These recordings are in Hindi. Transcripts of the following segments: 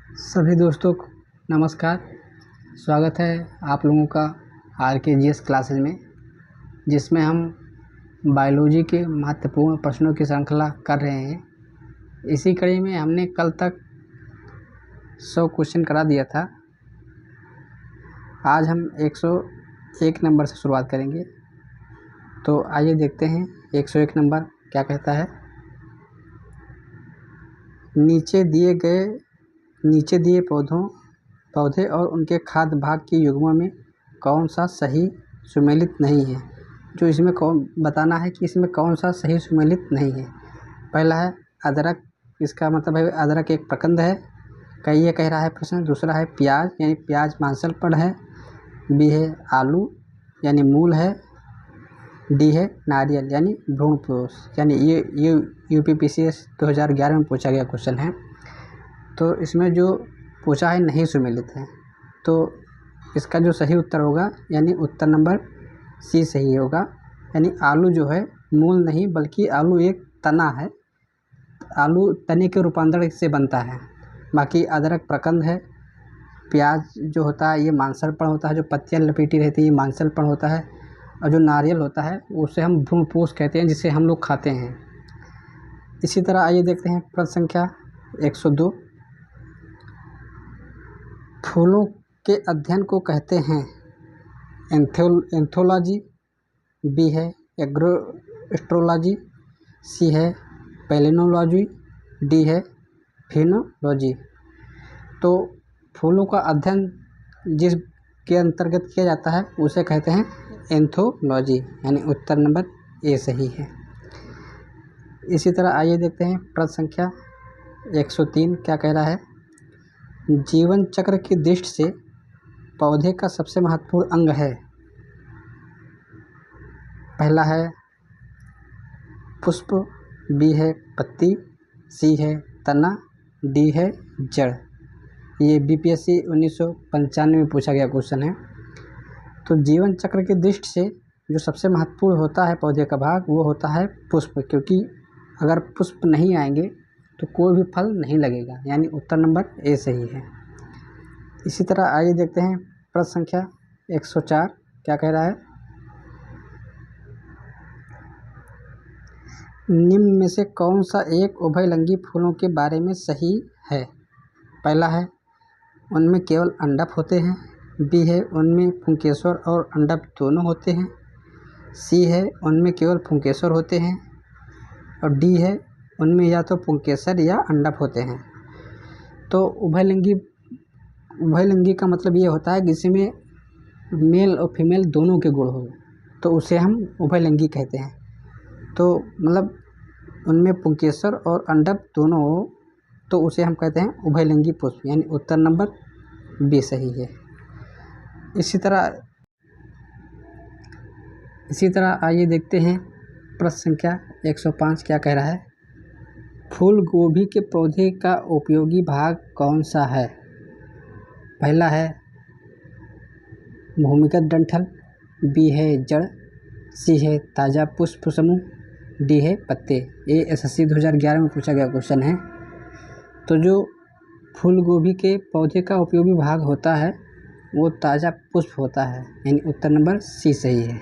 सभी दोस्तों को नमस्कार। स्वागत है आप लोगों का RKGS क्लासेज में, जिसमें हम बायोलॉजी के महत्वपूर्ण प्रश्नों की श्रृंखला कर रहे हैं। इसी कड़ी में हमने कल तक 100 क्वेश्चन करा दिया था। आज हम 101 नंबर से शुरुआत करेंगे। तो आइए देखते हैं 101 नंबर क्या कहता है। नीचे दिए पौधे और उनके खाद्य भाग के युग्मों में कौन सा सही सुमेलित नहीं है। जो इसमें बताना है कि इसमें कौन सा सही सुमेलित नहीं है। पहला है अदरक, इसका मतलब है अदरक एक प्रकंद है, ये कह रहा है प्रश्न। दूसरा है प्याज, यानी प्याज मांसलपर्ण है। बी है आलू, यानी मूल है। डी है नारियल, यानी भ्रूणपोष। यानी ये UPPCS 2011 में पूछा गया क्वेश्चन है। तो इसमें जो पूछा है नहीं सुमेलित है, तो इसका जो सही उत्तर होगा यानी उत्तर नंबर सी सही होगा। यानी आलू जो है मूल नहीं, बल्कि आलू एक तना है। आलू तने के रूपांतरण से बनता है। बाकी अदरक प्रकंद है। प्याज जो होता है ये मांसलपर्ण होता है, जो पत्तियां लपेटी रहती है ये मांसलपर्ण होता है। और जो नारियल होता है उसे हम भ्रूणपोष कहते हैं, जिसे हम लोग खाते हैं। इसी तरह आइए देखते हैं प्रश्न संख्या 102। फूलों के अध्ययन को कहते हैं एंथोलॉजी। बी है एग्रोएस्ट्रोलॉजी। सी है पैलिनोलॉजी। डी है फिनोलॉजी। तो फूलों का अध्ययन जिसके अंतर्गत किया जाता है उसे कहते हैं एंथोलॉजी, यानी उत्तर नंबर ए सही है। इसी तरह आइए देखते हैं प्रश्न संख्या 103 क्या कह रहा है। जीवन चक्र की दृष्टि से पौधे का सबसे महत्वपूर्ण अंग है। पहला है पुष्प, बी है पत्ती, सी है तना, डी है जड़। ये BPSC 1995 में पूछा गया क्वेश्चन है। तो जीवन चक्र की दृष्टि से जो सबसे महत्वपूर्ण होता है पौधे का भाग वो होता है पुष्प, क्योंकि अगर पुष्प नहीं आएंगे तो कोई भी फल नहीं लगेगा, यानी उत्तर नंबर ए सही है। इसी तरह आइए देखते हैं प्रश्न संख्या 104 क्या कह रहा है। निम्न में से कौन सा एक उभयलिंगी फूलों के बारे में सही है। पहला है उनमें केवल अंडक होते हैं। बी है उनमें पुंकेसर और अंडक दोनों होते हैं। सी है उनमें केवल पुंकेसर होते हैं। और डी है उनमें या तो पुंकेसर या अंडक होते हैं। तो उभयलिंगी का मतलब ये होता है कि जिसमें मेल और फीमेल दोनों के गुण हो, तो उसे हम उभयलिंगी कहते हैं। तो मतलब उनमें पुंकेसर और अंडक दोनों हो तो उसे हम कहते हैं उभयलिंगी पुष्प, यानी उत्तर नंबर बी सही है। इसी तरह आइए देखते हैं प्रश्न संख्या 105 क्या कह रहा है। फूल गोभी के पौधे का उपयोगी भाग कौन सा है। पहला है भूमिगत डंठल, बी है जड़, सी है ताज़ा पुष्प समूह, डी है पत्ते। ये SSC 2011 में पूछा गया क्वेश्चन है। तो जो फूल गोभी के पौधे का उपयोगी भाग होता है वो ताज़ा पुष्प होता है, यानी उत्तर नंबर सी सही है।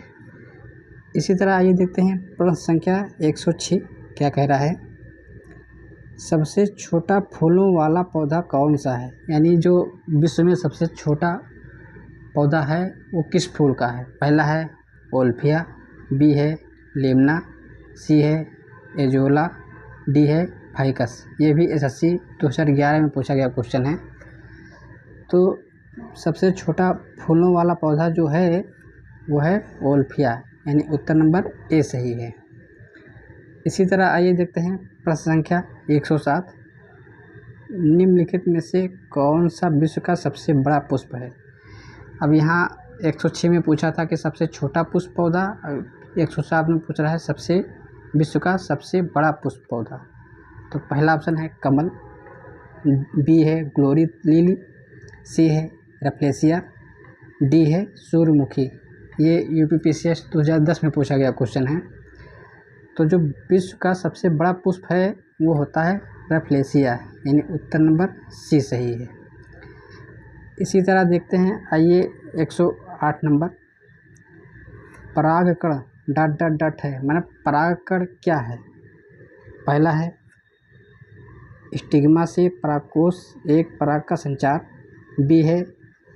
इसी तरह आइए देखते हैं प्रश्न संख्या 106 क्या कह रहा है। सबसे छोटा फूलों वाला पौधा कौन सा है। यानी जो विश्व में सबसे छोटा पौधा है वो किस फूल का है। पहला है ओल्फिया, बी है लेमना, सी है एजोला, डी है फाइकस। ये भी SSC 2011 में पूछा गया क्वेश्चन है। तो सबसे छोटा फूलों वाला पौधा जो है वो है ओल्फिया, यानी उत्तर नंबर ए सही है। इसी तरह आइए देखते हैं प्रश्न संख्या 107। निम्नलिखित में से कौन सा विश्व का सबसे बड़ा पुष्प है। अब यहाँ 106 में पूछा था कि सबसे छोटा पुष्प पौधा, 107 में पूछ रहा है सबसे विश्व का सबसे बड़ा पुष्प पौधा। तो पहला ऑप्शन है कमल, बी है ग्लोरी लिली, सी है रफलेसिया, डी है सूर्यमुखी। ये UPPCS 2010 में पूछा गया क्वेश्चन है। तो जो विश्व का सबसे बड़ा पुष्प है वो होता है रफलेसिया, यानी उत्तर नंबर सी सही है। इसी तरह देखते हैं, आइए 108 नंबर, परागकण डॉट डॉट डॉट है, माने परागकण क्या है। पहला है स्टिग्मा से परागकोश एक पराग का संचार, बी है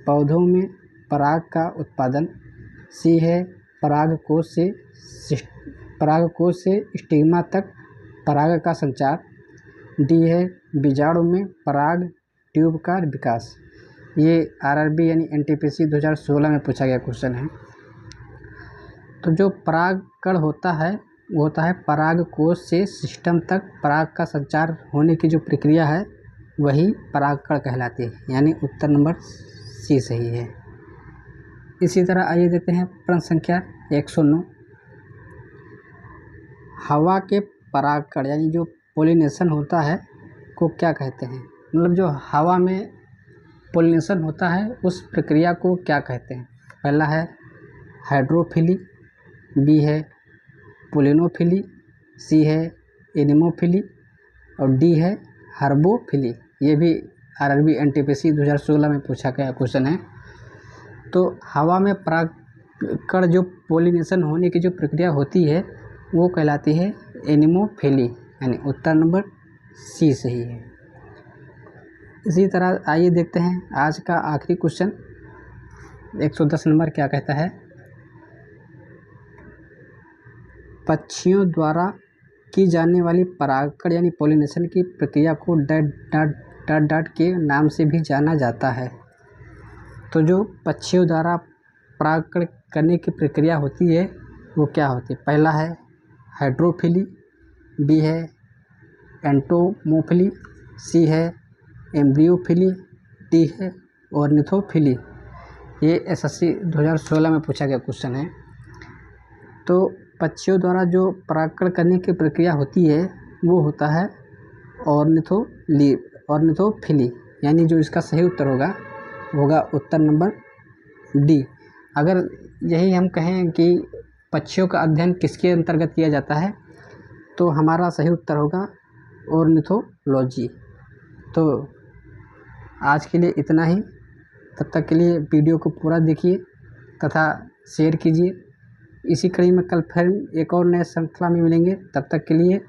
पौधों में पराग का उत्पादन, सी है परागकोश से स्टिग्मा तक पराग का संचार, डी है बीजाणु में पराग ट्यूब का विकास। ये आरआरबी यानी एनटीपीसी 2016 में पूछा गया क्वेश्चन है। तो जो परागकण होता है वो होता है परागकोश से सिस्टम तक पराग का संचार होने की जो प्रक्रिया है वही परागकण कहलाती है, यानी उत्तर नंबर सी सही है। इसी तरह आइए देखते हैं प्रश्न संख्या 109, हवा के परागकण यानी जो पोलिनेशन होता है को क्या कहते हैं। मतलब जो हवा में पोलिनेशन होता है उस प्रक्रिया को क्या कहते हैं। पहला है हाइड्रोफिली, बी है पोलिनोफिली, सी है एनिमोफिली और डी है हर्बोफिली। ये भी आरआरबी एनटीपीसी 2016 में पूछा गया क्वेश्चन है। तो हवा में परागकण जो पोलिनेशन होने की जो प्रक्रिया होती है वो कहलाती है एनिमोफिली, यानी उत्तर नंबर सी सही है। इसी तरह आइए देखते हैं आज का आखिरी क्वेश्चन 110 नंबर क्या कहता है, पक्षियों द्वारा की जाने वाली परागकण यानी पोलिनेशन की प्रक्रिया को डॉट के नाम से भी जाना जाता है। तो जो पक्षियों द्वारा परागकण करने की प्रक्रिया होती है वो क्या होती है। पहला है हाइड्रोफिली, बी है एंटोमोफिली, सी है एम्ब्रियोफिली, डी है ऑर्निथोफिली। ये एसएससी 2016 में पूछा गया क्वेश्चन है। तो पक्षियों द्वारा जो परागकण करने की प्रक्रिया होती है वो होता है ऑर्निथोफिली, यानी जो इसका सही उत्तर होगा उत्तर नंबर डी। अगर यही हम कहें कि पक्षियों का अध्ययन किसके अंतर्गत किया जाता है तो हमारा सही उत्तर होगा ऑर्निथोलॉजी। तो आज के लिए इतना ही, तब तक के लिए वीडियो को पूरा देखिए तथा शेयर कीजिए। इसी कड़ी में कल फिर एक और नए श्रृंखला में मिलेंगे। तब तक के लिए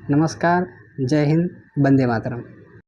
नमस्कार, जय हिंद, वंदे मातरम।